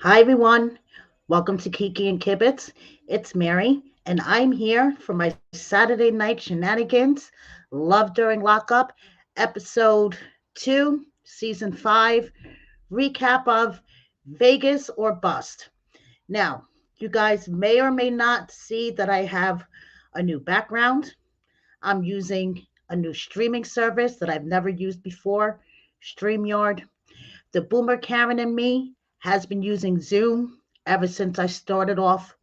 Hi, everyone. Welcome to Kiki and Kibbitz. It's Mary, and I'm here for my Saturday night shenanigans. Love During Lockup, episode 2, season 5, recap of Vegas or Bust. Now, you guys may or may not see that I have a new background. I'm using a new streaming service that I've never used before, StreamYard. The boomer Karen in me has been using Zoom ever since I started off,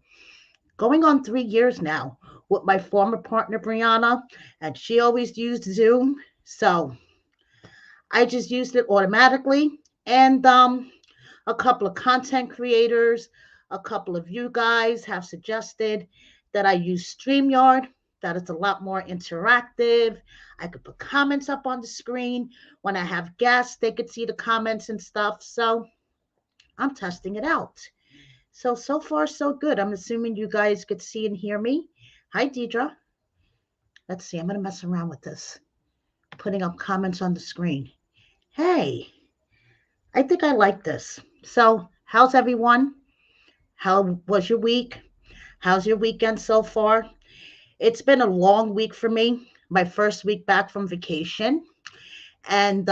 going on 3 years now, with my former partner Brianna, and she always used Zoom. So I just used it automatically. And a couple of content creators, a couple of you guys have suggested that I use StreamYard, that it's a lot more interactive. I could put comments up on the screen. When I have guests, they could see the comments and stuff. So I'm testing it out. So far, so good. I'm assuming you guys could see and hear me. Hi, Deidre. Let's see. I'm going to mess around with this, putting up comments on the screen. Hey, I think I like this. So, how's everyone? How was your week? How's your weekend so far? It's been a long week for me. My first week back from vacation. And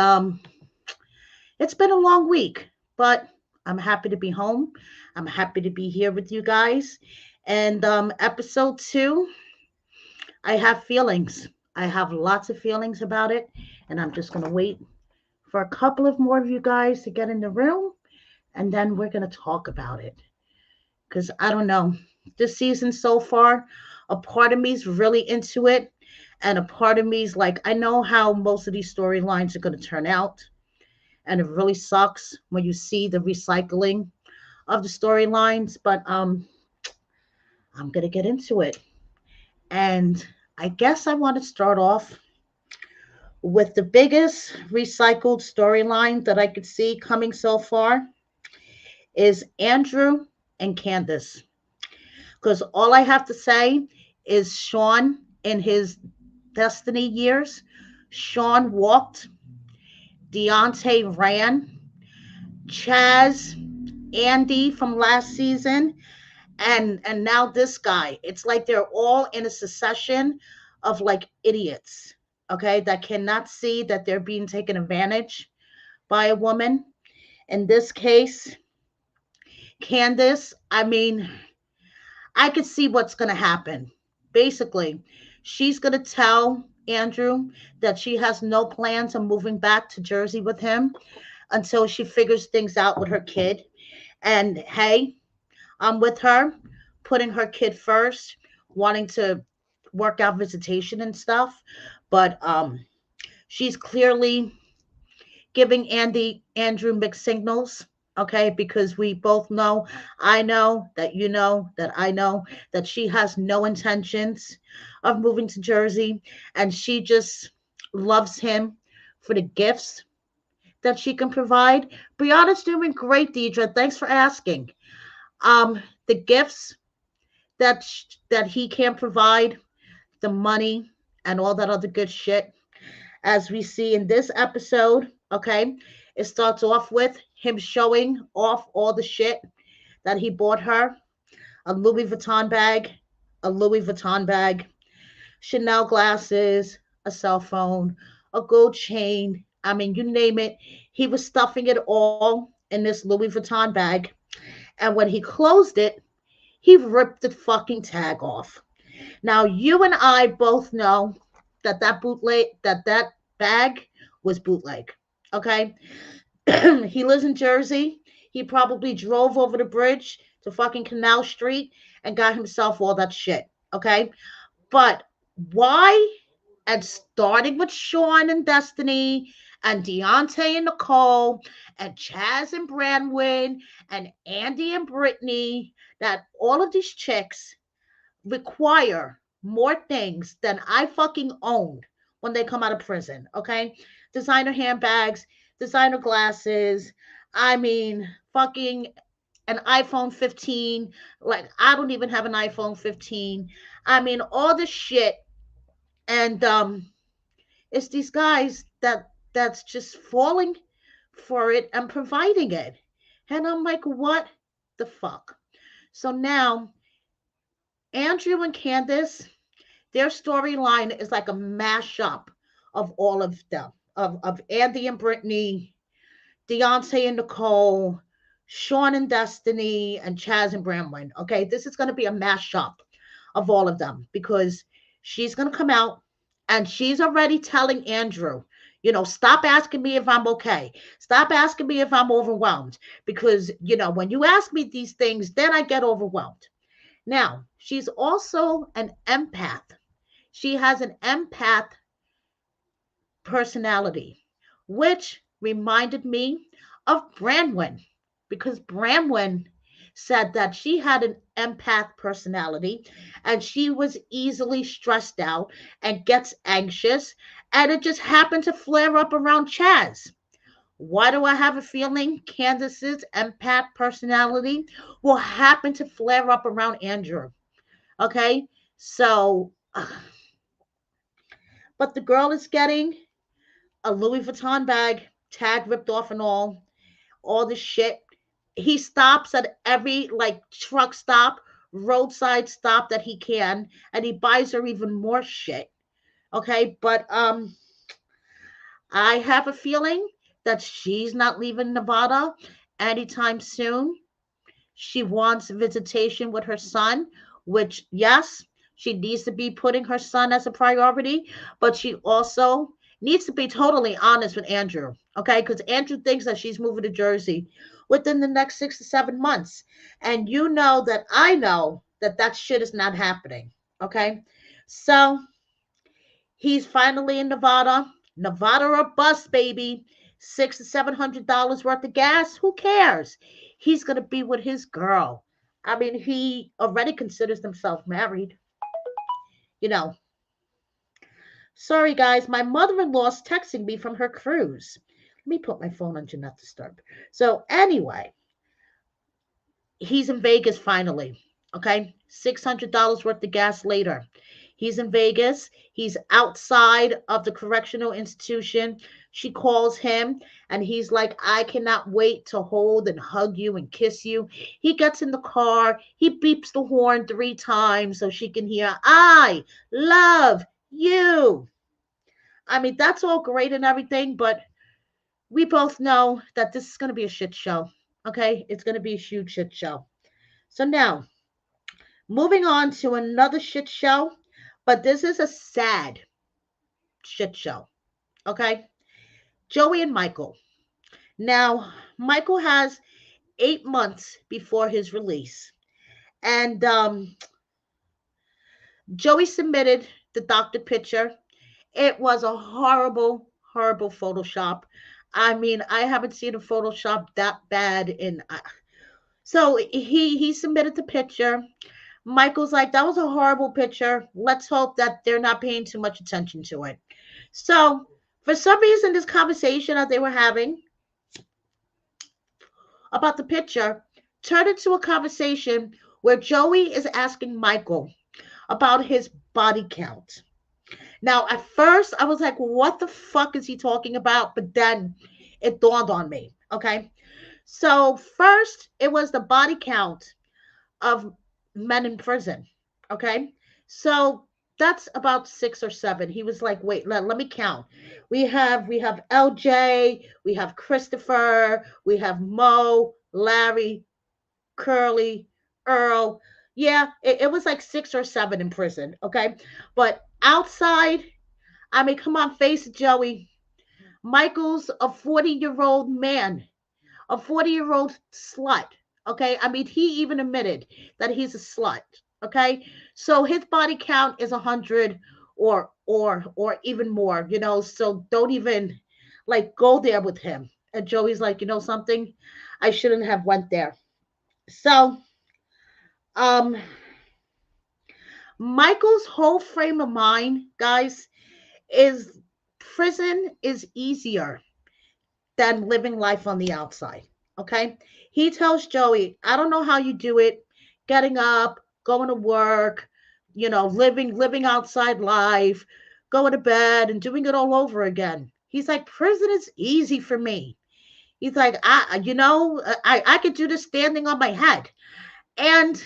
it's been a long week, but I'm happy to be home. I'm happy to be here with you guys. And episode 2, I have feelings. I have lots of feelings about it. And I'm just going to wait for a couple of more of you guys to get in the room. And then we're going to talk about it. Because I don't know. This season so far, a part of me's really into it. And a part of me's like, I know how most of these storylines are going to turn out. And it really sucks when you see the recycling of the storylines. But I'm going to get into it. And I guess I want to start off with the biggest recycled storyline that I could see coming so far is Andrew and Candice. Because all I have to say is Sean in his Destiny years, Sean walked, Deontay ran, Chaz, Andy from last season, and now this guy. It's like they're all in a succession of like idiots, okay, that cannot see that they're being taken advantage by a woman. In this case, Candace, I mean, I could see what's going to happen. Basically, she's going to tell Andrew that she has no plans on moving back to Jersey with him until she figures things out with her kid. And hey, I'm with her, putting her kid first, wanting to work out visitation and stuff. But she's clearly giving Andrew mixed signals. Okay, because we both know, I know that you know that I know that she has no intentions of moving to Jersey, and she just loves him for the gifts that she can provide. Brianna's doing great, Deidre. Thanks for asking. The gifts that he can provide, the money and all that other good shit, as we see in this episode. Okay, it starts off with him showing off all the shit that he bought her: a Louis Vuitton bag, a Louis Vuitton bag, Chanel glasses, a cell phone, a gold chain. I mean, you name it. He was stuffing it all in this Louis Vuitton bag. And when he closed it, he ripped the fucking tag off. Now, you and I both know that bag was bootleg. Okay? He lives in Jersey. He probably drove over the bridge to fucking Canal Street and got himself all that shit. Okay? But why? And starting with Sean and Destiny and Deontay and Nicole and Chaz and Branwyn and Andy and Brittany, that all of these chicks require more things than I fucking own when they come out of prison, okay? Designer handbags, designer glasses. I mean, fucking an iPhone 15. Like, I don't even have an iPhone 15. I mean, all this shit. And it's these guys that's just falling for it and providing it. And I'm like, what? The fuck. So now Andrew and Candice, their storyline is like a mashup of all of them, of Andy and Brittany, Deontay and Nicole, Sean and Destiny, and Chaz and Bramwin. Okay, this is going to be a mashup of all of them because she's going to come out and she's already telling Andrew, stop asking me if I'm okay. Stop asking me if I'm overwhelmed because, when you ask me these things, then I get overwhelmed. Now, she's also an empath. She has an empath personality, which reminded me of Branwen because Branwen said that she had an empath personality and she was easily stressed out and gets anxious, and it just happened to flare up around Chaz. Why do I have a feeling Candace's empath personality will happen to flare up around Andrew? Okay, so, but the girl is getting a Louis Vuitton bag, tag ripped off and all this shit. He stops at every like truck stop, roadside stop that he can, and he buys her even more shit. Okay, but I have a feeling that she's not leaving Nevada anytime soon. She wants visitation with her son, which, yes, she needs to be putting her son as a priority, but she also needs to be totally honest with Andrew, okay? Because Andrew thinks that she's moving to Jersey within the next 6 to 7 months. And you know that I know that that shit is not happening, okay? So he's finally in Nevada. Nevada or bust, baby. $600 to $700 worth of gas. Who cares? He's gonna be with his girl. I mean, he already considers himself married. You know. Sorry, guys. My mother-in-law's texting me from her cruise. Let me put my phone on Do Not Disturb. So anyway, he's in Vegas finally. Okay, $600 worth of gas later. He's in Vegas. He's outside of the correctional institution. She calls him and he's like, I cannot wait to hold and hug you and kiss you. He gets in the car. He beeps the horn 3 times so she can hear, I love you. I mean, that's all great and everything, but we both know that this is going to be a shit show. Okay, it's going to be a huge shit show. So now, moving on to another shit show, but this is a sad shit show. Okay? Joey and Michael. Now, Michael has 8 months before his release. And Joey submitted the doctor picture. It was a horrible, horrible Photoshop. I mean, I haven't seen a Photoshop that bad in. So he submitted the picture. Michael's like, that was a horrible picture. Let's hope that they're not paying too much attention to it. So, for some reason, this conversation that they were having about the picture turned into a conversation where Joey is asking Michael about his body count. Now, at first, I was like, what the fuck is he talking about? But then it dawned on me. Okay. So, first, it was the body count of men in prison. Okay. So that's about 6 or 7. He was like, wait, let me count. We have LJ, we have Christopher, we have Mo, Larry, Curly, Earl. Yeah, it was like 6 or 7 in prison. Okay. But outside, I mean, come on, face it, Joey. Michael's a 40-year-old man, a 40-year-old slut. Okay. I mean, he even admitted that he's a slut. Okay. So his body count is 100 or even more, so don't even like go there with him. And Joey's like, something, I shouldn't have went there. So um Michael's whole frame of mind, guys, is prison is easier than living life on the outside. Okay. He tells Joey, I don't know how you do it, getting up, going to work, living outside life, going to bed and doing it all over again. He's like, prison is easy for me. He's like, I could do this standing on my head. And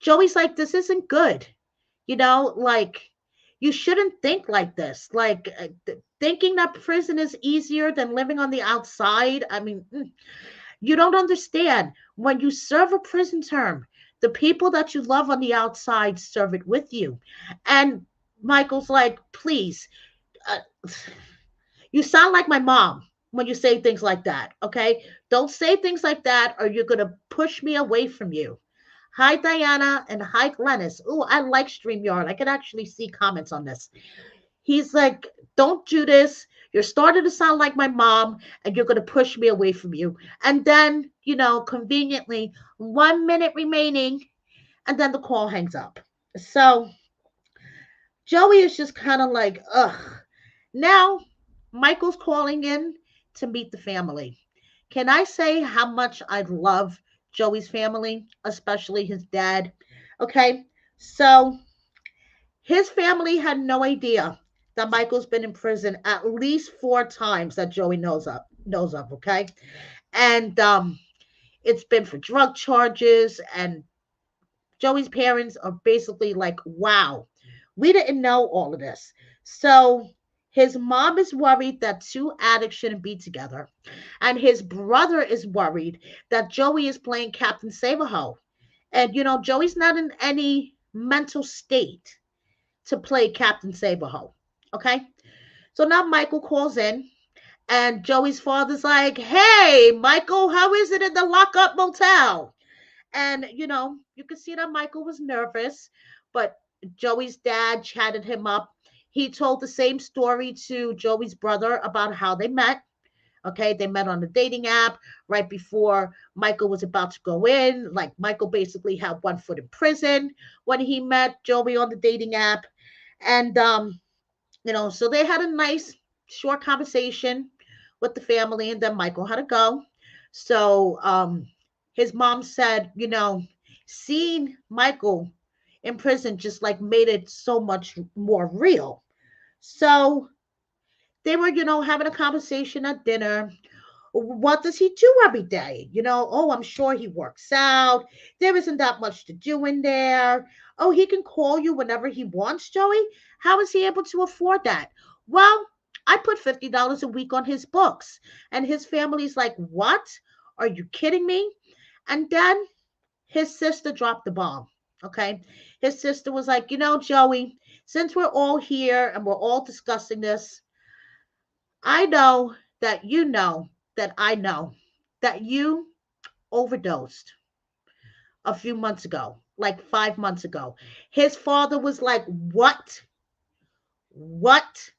Joey's like, this isn't good. Like, you shouldn't think like this. Like, thinking that prison is easier than living on the outside. I mean, you don't understand. When you serve a prison term, the people that you love on the outside serve it with you. And Michael's like, please, uh, you sound like my mom when you say things like that. Okay. Don't say things like that or you're going to push me away from you. Hi, Diana, and hi, Glennis. Oh, I like StreamYard. I can actually see comments on this. He's like, don't do this. You're starting to sound like my mom, and you're going to push me away from you. And then, conveniently, 1 minute remaining, and then the call hangs up. So Joey is just kind of like, ugh. Now, Michael's calling in to meet the family. Can I say how much I love Joey's family, especially his dad? Okay, so his family had no idea that Michael's been in prison at least 4 times that Joey knows of. Okay, and it's been for drug charges, and Joey's parents are basically like, wow, we didn't know all of this. So his mom is worried that two addicts shouldn't be together. And his brother is worried that Joey is playing Captain Savaho. And, Joey's not in any mental state to play Captain Savaho. Okay? So now Michael calls in, and Joey's father's like, hey, Michael, how is it in the lockup motel? And, you could see that Michael was nervous, but Joey's dad chatted him up. He told the same story to Joey's brother about how they met. Okay, they met on the dating app right before Michael was about to go in. Like, Michael basically had one foot in prison when he met Joey on the dating app. And, so they had a nice short conversation with the family, and then Michael had to go. So, his mom said, seeing Michael in prison just like made it so much more real. So they were, having a conversation at dinner. What does he do every day? Oh, I'm sure he works out. There isn't that much to do in there. Oh, he can call you whenever he wants, Joey. How is he able to afford that? Well, I put $50 a week on his books. And his family's like, what? Are you kidding me? And then his sister dropped the bomb. Okay. His sister was like, Joey, since we're all here and we're all discussing this, I know that I know that you overdosed a few months ago, like 5 months ago. His father was like, what? What?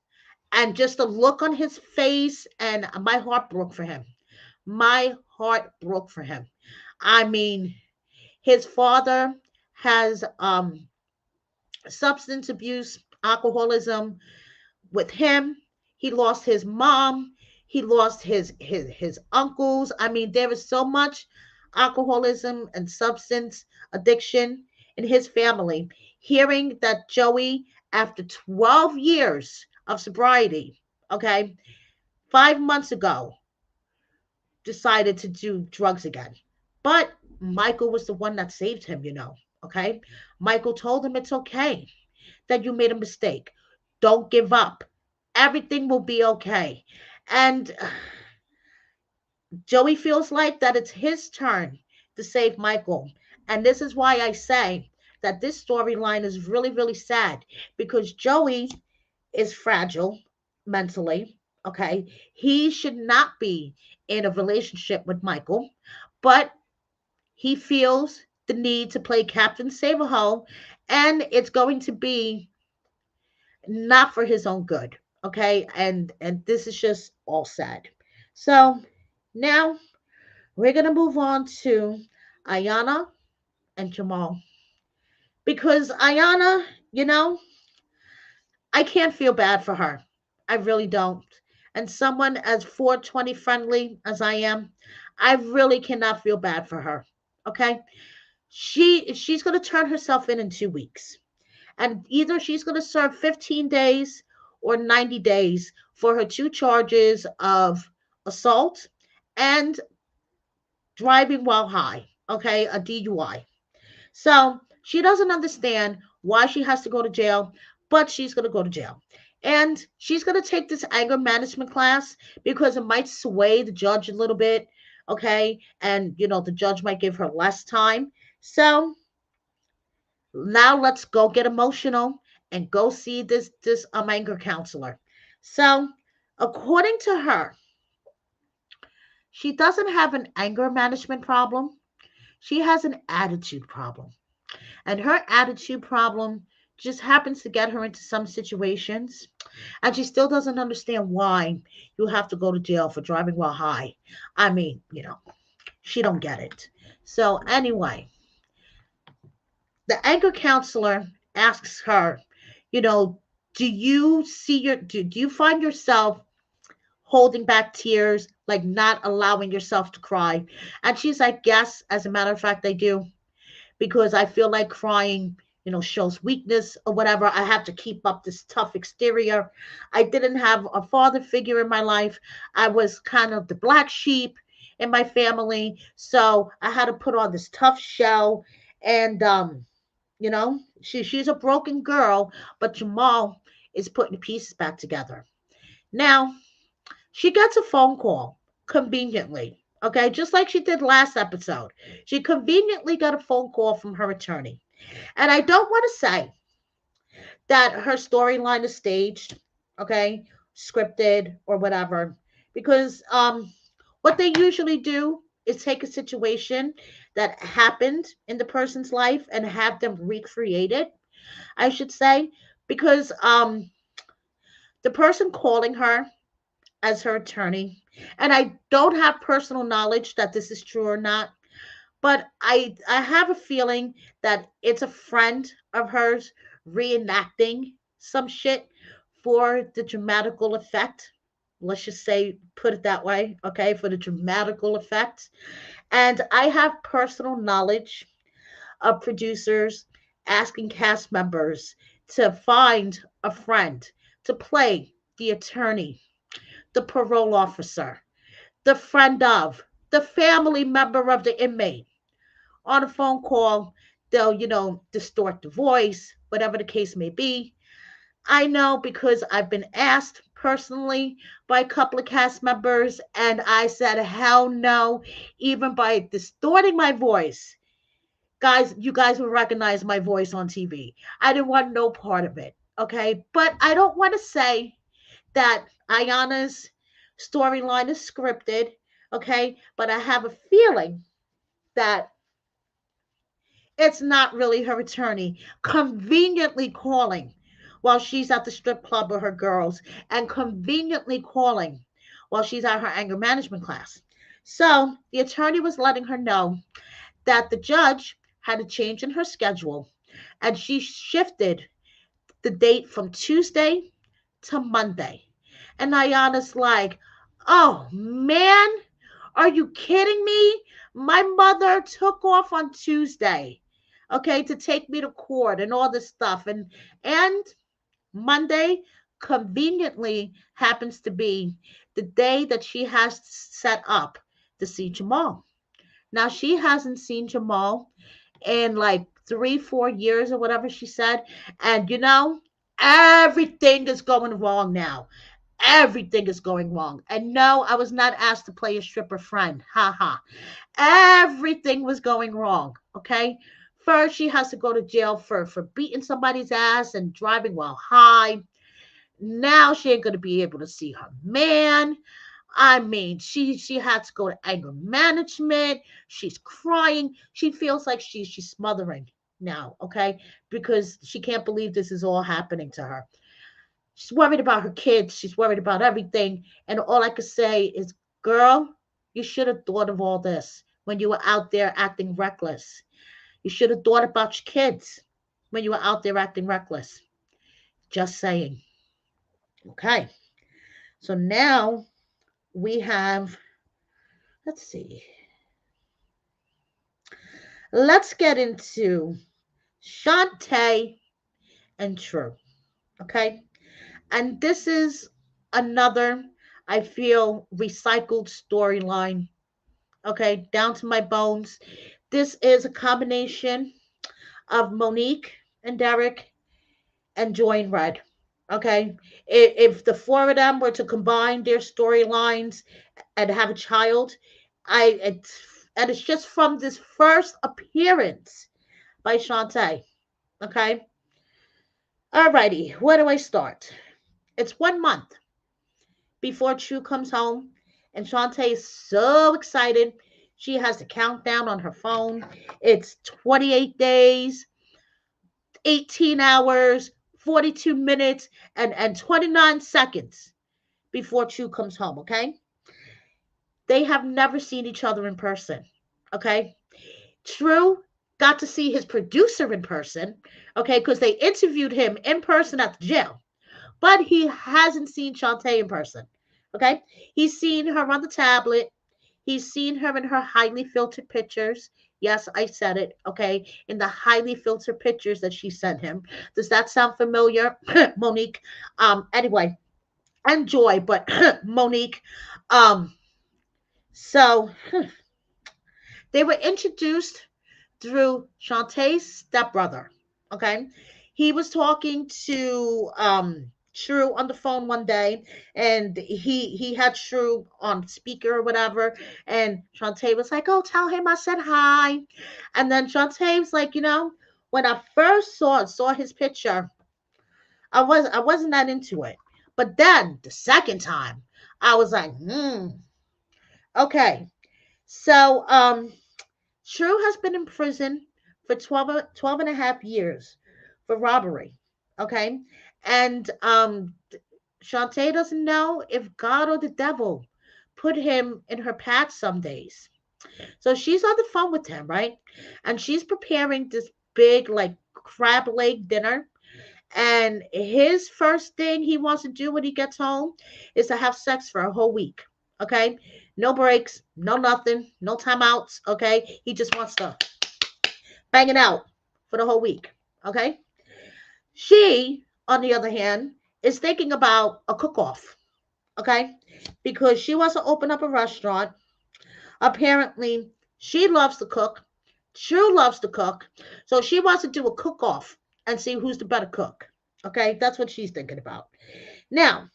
And just the look on his face, and my heart broke for him. My heart broke for him. I mean, his father has substance abuse, alcoholism with him. He lost his mom. He lost his uncles. I mean, there is so much alcoholism and substance addiction in his family. Hearing that Joey, after 12 years of sobriety, okay, 5 months ago, decided to do drugs again. But Michael was the one that saved him. Okay. Michael told him it's okay that you made a mistake. Don't give up. Everything will be okay. And Joey feels like that it's his turn to save Michael. And this is why I say that this storyline is really, really sad, because Joey is fragile mentally. Okay. He should not be in a relationship with Michael, but he feels the need to play Captain Save-A-Ho, and it's going to be not for his own good. Okay. And this is just all sad. So now we're going to move on to Ayana and Jamal, because Ayana, I can't feel bad for her. I really don't. And someone as 420 friendly as I am, I really cannot feel bad for her. Okay? She's going to turn herself in 2 weeks. And either she's going to serve 15 days or 90 days for her 2 charges of assault and driving while high, okay, a DUI. So she doesn't understand why she has to go to jail, but she's going to go to jail. And she's going to take this anger management class because it might sway the judge a little bit, okay? And, the judge might give her less time. So now let's go get emotional and go see this anger counselor. So, according to her, she doesn't have an anger management problem. She has an attitude problem. And her attitude problem just happens to get her into some situations. And she still doesn't understand why you have to go to jail for driving while high. I mean, she don't get it. So anyway, the anger counselor asks her, you know, do you find yourself holding back tears, like not allowing yourself to cry? And she's like, yes, as a matter of fact, I do, because I feel like crying, shows weakness or whatever. I have to keep up this tough exterior. I didn't have a father figure in my life. I was kind of the black sheep in my family. So I had to put on this tough shell. And, she's a broken girl, but Jamal is putting the pieces back together. Now, she gets a phone call conveniently. Okay, just like she did last episode. She conveniently got a phone call from her attorney. And I don't want to say that her storyline is staged, okay, scripted or whatever, because what they usually do is take a situation that happened in the person's life and have them recreate it, I should say, because the person calling her as her attorney, and I don't have personal knowledge that this is true or not, but I have a feeling that it's a friend of hers reenacting some shit for the dramatical effect. Let's just say, put it that way, okay, for the dramatical effect. And I have personal knowledge of producers asking cast members to find a friend to play the attorney, the parole officer, the friend of, the family member of the inmate. On a phone call, they'll, distort the voice, whatever the case may be. I know because I've been asked personally by a couple of cast members, and I said, hell no, even by distorting my voice. Guys, you guys will recognize my voice on TV. I didn't want no part of it. Okay. But I don't want to say that Ayana's storyline is scripted. Okay. But I have a feeling that it's not really her attorney conveniently calling while she's at the strip club with her girls and conveniently calling while she's at her anger management class. So the attorney was letting her know that the judge had a change in her schedule and she shifted the date from Tuesday to Monday. And Ayana's like, oh man, are you kidding me? My mother took off on Tuesday, okay, to take me to court and all this stuff. And Monday conveniently happens to be the day that she has set up to see Jamal. Now she hasn't seen Jamal in like 3, 4 years or whatever she said. And everything is going wrong now. Everything is going wrong. And no, I was not asked to play a stripper friend. Ha ha. Everything was going wrong. Okay. First, she has to go to jail for beating somebody's ass and driving while high. Now she ain't gonna be able to see her man. I mean, she had to go to anger management. She's crying. She feels like she's smothering now, okay? Because she can't believe this is all happening to her. She's worried about her kids. She's worried about everything. And all I could say is, girl, you should have thought of all this when you were out there acting reckless. You should have thought about your kids when you were out there acting reckless. Just saying. Okay. So now we have, let's see. Let's get into Shante and True. Okay. And this is another I feel recycled storyline. Okay, down to my bones. This is a combination of Monique and Derek and Joy and Red. Okay, if the four of them were to combine their storylines and have a child, and it's just from this first appearance by Shante. Okay, alrighty, where do I start? It's 1 month before True comes home, and Shante is so excited. She has the countdown on her phone. It's 28 days, 18 hours, 42 minutes, and 29 seconds before True comes home, okay? They have never seen each other in person, okay? True got to see his producer in person, okay, because they interviewed him in person at the jail, but he hasn't seen Shantae in person, okay? He's seen her on the tablet. He's seen her in her highly filtered pictures. Yes, I said it, okay? In the highly filtered pictures that she sent him. Does that sound familiar, Monique? Anyway, and Joy, but Monique. Um, so they were introduced through Shantae's stepbrother. Okay, he was talking to Shrew on the phone one day, and he had Shrew on speaker or whatever, and Shantae was like, "Oh, tell him I said hi," and then Shantae was like, when I first saw his picture, I wasn't that into it, but then the second time, I was like, okay. So True has been in prison for 12 and a half years for robbery. Okay. And Shantae doesn't know if God or the devil put him in her path some days. So she's on the phone with him, right? And she's preparing this big, like, crab leg dinner. And his first thing he wants to do when he gets home is to have sex for a whole week. Okay. No breaks, no nothing, no timeouts. Okay. He just wants to banging out for the whole week. Okay. She, on the other hand, is thinking about a cook off. Okay. Because she wants to open up a restaurant. Apparently, she loves to cook. True loves to cook. So she wants to do a cook off and see who's the better cook. Okay. That's what she's thinking about. Now,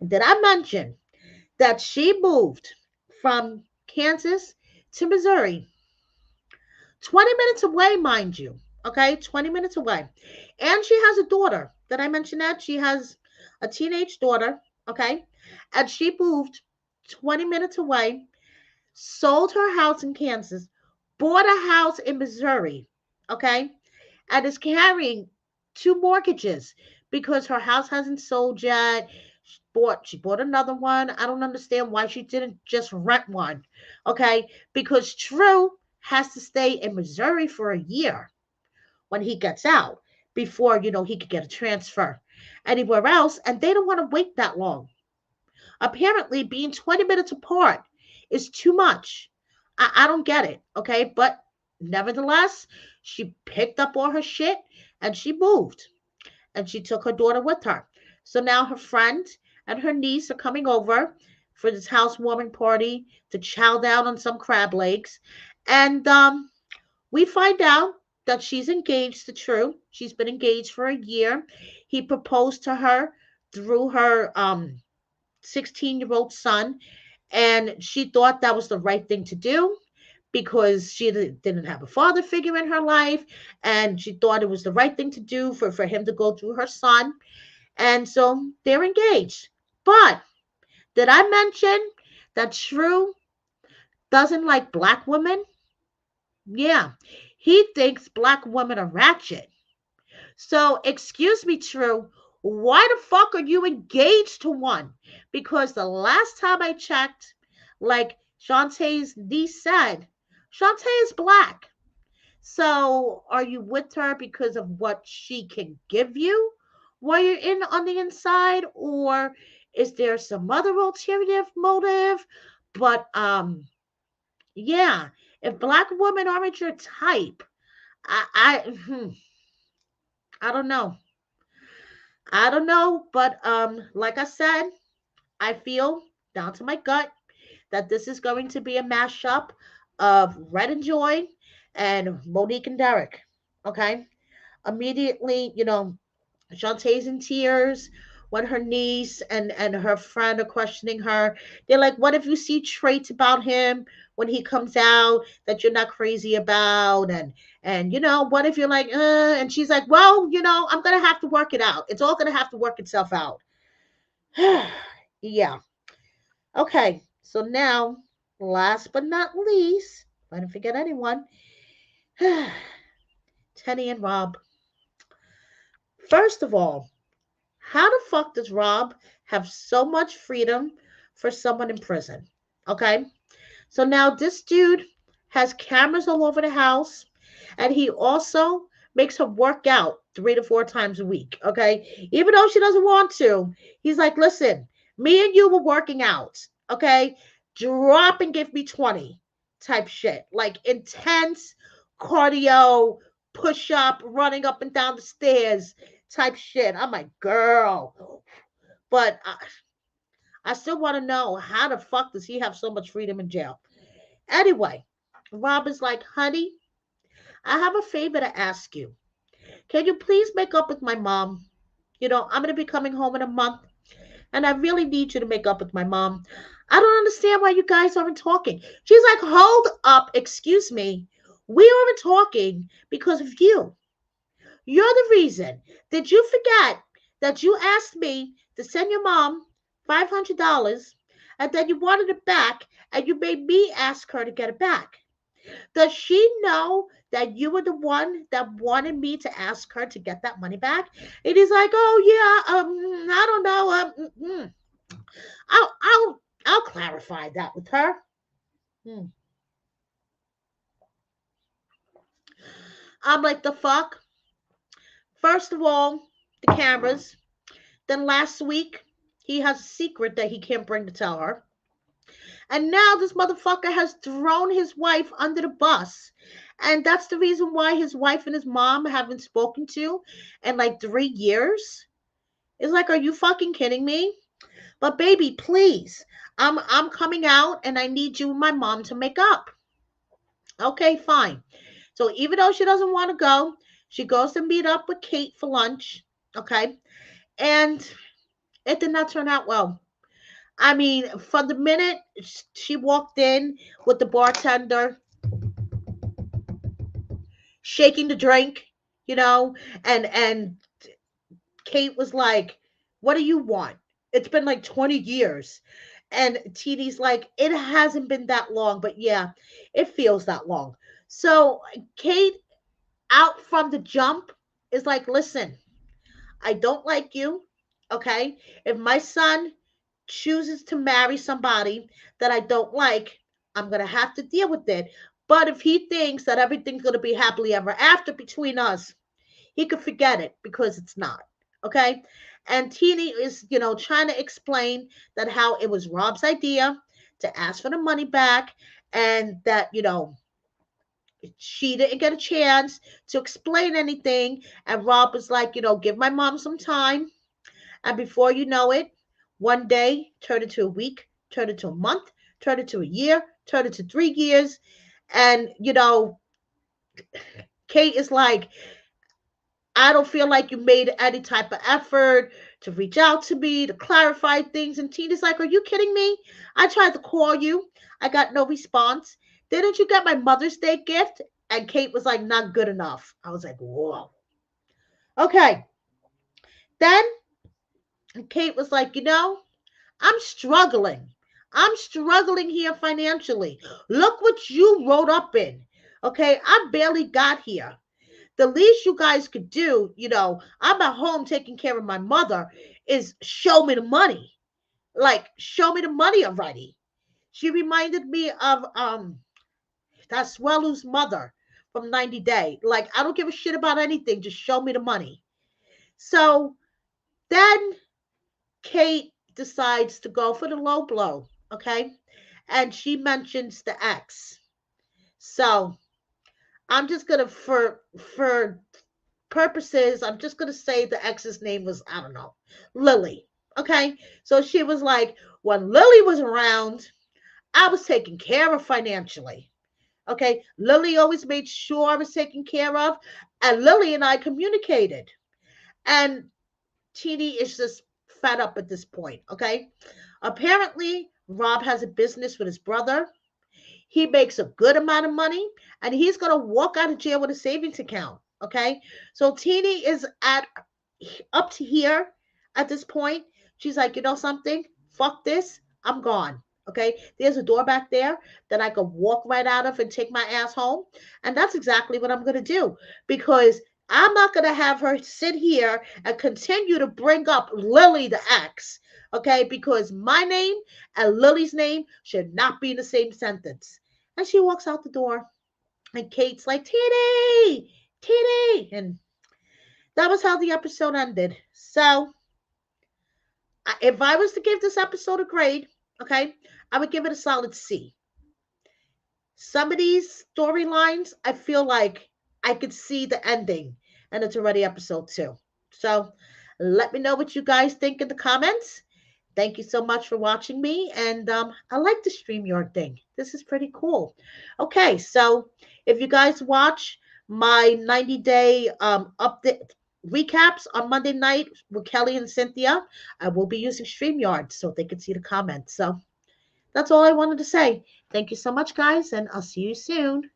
did I mention that she moved from Kansas to Missouri? 20 minutes away, mind you. Okay, 20 minutes away. And she has a daughter. Did I mention that? She has a teenage daughter. Okay. And she moved 20 minutes away, sold her house in Kansas, bought a house in Missouri. Okay. And is carrying two mortgages because her house hasn't sold yet. She bought another one. I don't understand why she didn't just rent one. Okay, because True has to stay in Missouri for a year when he gets out before he could get a transfer anywhere else, and they don't want to wait that long. Apparently, being 20 minutes apart is too much. I don't get it. Okay, but nevertheless, she picked up all her shit and she moved, and she took her daughter with her. So now her friend and her niece are coming over for this housewarming party to chow down on some crab legs. And we find out that she's engaged to True. She's been engaged for a year. He proposed to her through her 16-year-old son, and she thought that was the right thing to do because she didn't have a father figure in her life, and she thought it was the right thing to do for him to go through her son. And so they're engaged. But did I mention that True doesn't like black women? Yeah, he thinks black women are ratchet. So, excuse me, True, why the fuck are you engaged to one? Because the last time I checked, like Shantae's niece said, Shantae is black. So, are you with her because of what she can give you while you're in on the inside, or is there some other ulterior motive? But yeah, if black women aren't your type, I don't know. I don't know, but like I said, I feel down to my gut that this is going to be a mashup of Red and Joy and Monique and Derek. Okay. Immediately, Shantae's in tears when her niece and her friend are questioning her. They're like, "What if you see traits about him when he comes out that you're not crazy about?" And what if you're like, And she's like, "Well, I'm gonna have to work it out. It's all gonna have to work itself out." Yeah. Okay. So now, last but not least, if I didn't forget anyone, Tenny and Rob. First of all, how the fuck does Rob have so much freedom for someone in prison? Okay. So now this dude has cameras all over the house, and he also makes her work out 3 to 4 times a week. Okay. Even though she doesn't want to, he's like, "Listen, me and you were working out. Okay. Drop and give me 20 type shit. Like intense cardio, push up, running up and down the stairs type shit." I'm like, "Girl." But I still want to know, how the fuck does he have so much freedom in jail? Anyway, Rob is like, "Honey, I have a favor to ask you. Can you please make up with my mom? I'm going to be coming home in a month, and I really need you to make up with my mom. I don't understand why you guys aren't talking." She's like, "Hold up, excuse me. We aren't talking because of you. You're the reason. Did you forget that you asked me to send your mom $500 and then you wanted it back and you made me ask her to get it back? Does she know that you were the one that wanted me to ask her to get that money back?" And he's like, "Oh yeah, I don't know. I'll clarify that with her." Hmm. I'm like, the fuck? First of all, the cameras. Then last week, he has a secret that he can't bring to tell her. And now this motherfucker has thrown his wife under the bus. And that's the reason why his wife and his mom haven't spoken to in like 3 years. It's like, are you fucking kidding me? But baby, please. I'm coming out and I need you and my mom to make up. Okay, fine. So even though she doesn't want to go, she goes to meet up with Kate for lunch. Okay. And it did not turn out well. I mean, from the minute she walked in with the bartender shaking the drink, you know, and Kate was like, "What do you want? It's been like 20 years." And TD's like, "It hasn't been that long, but yeah, it feels that long." So Kate, out from the jump, is like, "Listen, I don't like you. Okay? If my son chooses to marry somebody that I don't like, I'm going to have to deal with it. But if he thinks that everything's going to be happily ever after between us, he could forget it, because it's not." Okay? And Teeny is, trying to explain that how it was Rob's idea to ask for the money back, and that, she didn't get a chance to explain anything. And Rob was like, "Give my mom some time." And before you know it, one day turned into a week, turned into a month, turned into a year, turned into 3 years. And, Kate is like, "I don't feel like you made any type of effort to reach out to me, to clarify things." And Tina's like, "Are you kidding me? I tried to call you. I got no response. Didn't you get my Mother's Day gift?" And Kate was like, "Not good enough." I was like, whoa. Okay. Then Kate was like, "I'm struggling. I'm struggling here financially. Look what you wrote up in. Okay, I barely got here. The least you guys could do, I'm at home taking care of my mother, is show me the money. Like, show me the money already." She reminded me of that Swellu's mother from 90 Day. Like, I don't give a shit about anything. Just show me the money. So then Kate decides to go for the low blow. Okay. And she mentions the ex. So I'm just gonna, for purposes, I'm just gonna say the ex's name was, I don't know, Lily. Okay. So she was like, when Lily was around, I was taken care of financially. Okay. Lily always made sure I was taken care of. And Lily and I communicated. And Teeny is just fed up at this point. Okay. Apparently, Rob has a business with his brother. He makes a good amount of money and he's going to walk out of jail with a savings account. Okay. So Teeny is at up to here at this point. She's like, you know something? Fuck this. I'm gone. Okay. There's a door back there that I could walk right out of and take my ass home. And that's exactly what I'm going to do because I'm not going to have her sit here and continue to bring up Lily the ex. Okay. Because my name and Lily's name should not be in the same sentence. And she walks out the door. And Kate's like, TD, TD. And that was how the episode ended. So, if I was to give this episode a grade, okay, I would give it a solid C. Some of these storylines, I feel like I could see the ending, and it's already episode 2. So, let me know what you guys think in the comments. Thank you so much for watching me. And I like the StreamYard thing. This is pretty cool. Okay, so if you guys watch my 90-day update recaps on Monday night with Kelly and Cynthia, I will be using StreamYard so they can see the comments. So that's all I wanted to say. Thank you so much, guys, and I'll see you soon.